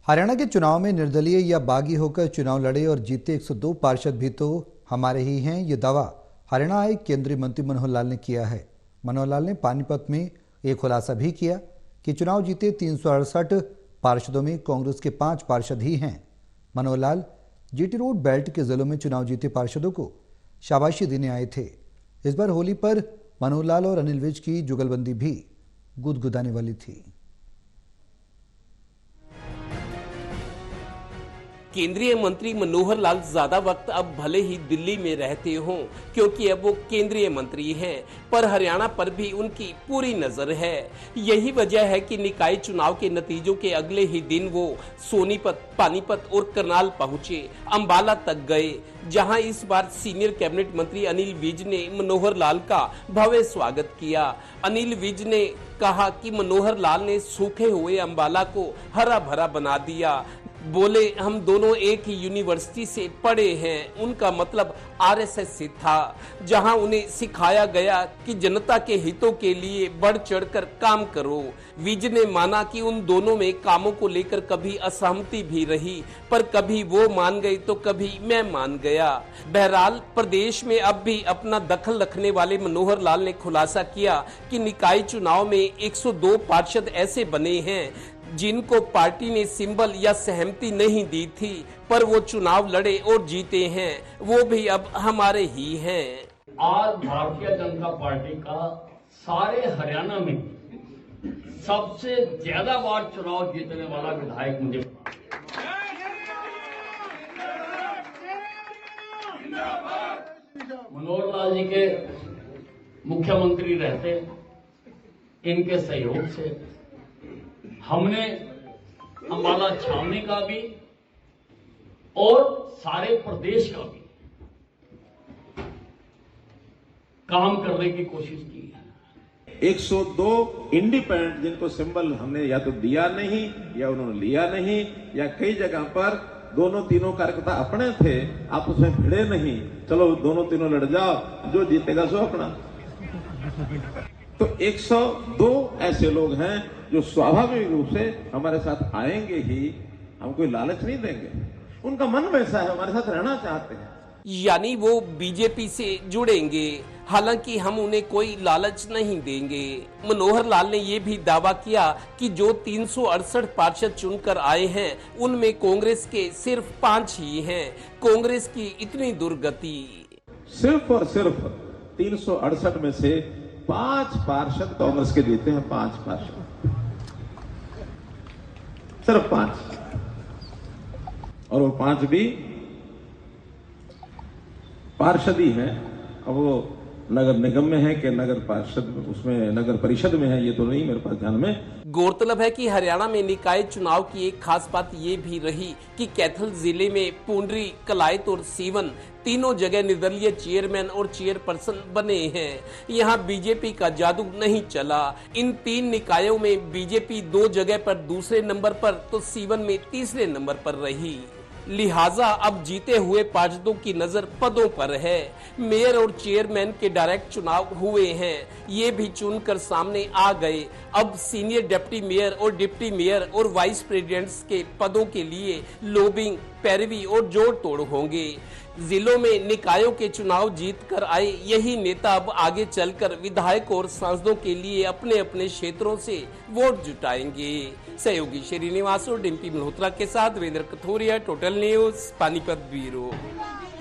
हरियाणा के चुनाव में निर्दलीय या बागी होकर चुनाव लड़े और जीते 102 पार्षद भी तो हमारे ही हैं, ये दावा हरियाणा आए केंद्रीय मंत्री मनोहर लाल ने किया है। मनोहर लाल ने पानीपत में एक खुलासा भी किया कि चुनाव जीते 368 पार्षदों में कांग्रेस के 5 पार्षद ही हैं। Manohar Lal GT road belt के जिलों में चुनाव जीते पार्षदों को शाबाशी देने आए थे। इस बार होली पर मनोहर लाल और अनिल विज की जुगलबंदी भी गुदगुदाने वाली थी। केंद्रीय मंत्री मनोहर लाल ज्यादा वक्त अब भले ही दिल्ली में रहते हों, क्योंकि अब वो केंद्रीय मंत्री हैं, पर हरियाणा पर भी उनकी पूरी नजर है। यही वजह है कि निकाय चुनाव के नतीजों के अगले ही दिन वो सोनीपत, पानीपत और करनाल पहुंचे, अंबाला तक गए, जहां इस बार सीनियर कैबिनेट मंत्री अनिल विज ने मनोहर लाल का भव्य स्वागत किया। अनिल विज ने कहा कि मनोहर लाल ने सूखे हुए अंबाला को हरा भरा बना दिया। बोले, हम दोनों एक ही यूनिवर्सिटी से पढ़े हैं। उनका मतलब आरएसएस से था, जहां उन्हें सिखाया गया कि जनता के हितों के लिए बढ़ चढ़कर काम करो। विज ने माना कि उन दोनों में कामों को लेकर कभी असहमति भी रही, पर कभी वो मान गई तो कभी मैं मान गया। बहरहाल प्रदेश में अब भी अपना दखल रखने वाले मनोहर लाल ने खुलासा किया कि निकाय चुनाव में 102 पार्षद ऐसे बने हैं जिनको पार्टी ने सिंबल या सहमति नहीं दी थी, पर वो चुनाव लड़े और जीते हैं। वो भी अब हमारे ही हैं। आज भारतीय जनता पार्टी का सारे हरियाणा में सबसे ज्यादा बार चुनाव जीतने वाला विधायक मुझे मनोहर लाल जी के मुख्यमंत्री रहते, इनके सहयोग से हमने अंबाला छावनी का भी और सारे प्रदेश का भी काम करने की कोशिश की है। 102 इंडिपेंडेंट जिनको सिंबल हमने या तो दिया नहीं या उन्होंने लिया नहीं, या कई जगह पर दोनों तीनों कार्यकर्ता अपने थे, आप उसमें भिड़े नहीं, चलो दोनों तीनों लड़ जाओ, जो जीतेगा सो अपना। तो 102 ऐसे लोग हैं जो स्वाभाविक रूप से हमारे साथ आएंगे ही, हम कोई लालच नहीं देंगे। उनका मन वैसा है, हमारे साथ रहना चाहते हैं, यानी वो बीजेपी से जुड़ेंगे, हालांकि हम उन्हें कोई लालच नहीं देंगे। मनोहर लाल ने ये भी दावा किया कि जो 368 पार्षद चुनकर आए हैं, उनमें कांग्रेस के सिर्फ 5 ही हैं। कांग्रेस की इतनी दुर्गति। सिर्फ और सिर्फ 368 में से 5 पार्षद कांग्रेस के जीते हैं। 5 पार्षद, सिर्फ 5, और वो 5 भी पार्षद ही हैं। अब वो नगर निगम में है कि नगर पार्षद उसमें नगर परिषद में है, ये तो नहीं मेरे पास ध्यान में। गौरतलब है कि हरियाणा में निकाय चुनाव की एक खास बात ये भी रही कि कैथल जिले में पुंडरी, कलायत और सीवन तीनों जगह निर्दलीय चेयरमैन और चेयरपर्सन बने हैं। यहाँ बीजेपी का जादू नहीं चला। इन 3 निकायों में बीजेपी 2 जगह पर दूसरे नंबर पर तो सीवन में तीसरे नंबर पर रही। लिहाजा अब जीते हुए पार्षदों की नजर पदों पर है। मेयर और चेयरमैन के डायरेक्ट चुनाव हुए हैं, ये भी चुनकर सामने आ गए। अब सीनियर डिप्टी मेयर और डिप्टी मेयर और वाइस प्रेसिडेंट्स के पदों के लिए लॉबिंग, पैरवी और जोड़ तोड़ होंगे। जिलों में निकायों के चुनाव जीत कर आए यही नेता अब आगे चलकर विधायक और सांसदों के लिए अपने अपने क्षेत्रों से वोट जुटाएंगे। सहयोगी श्रीनिवास और डिम्पी मल्होत्रा के साथ वेंद्र Kathoria, total news, Panipat bureau.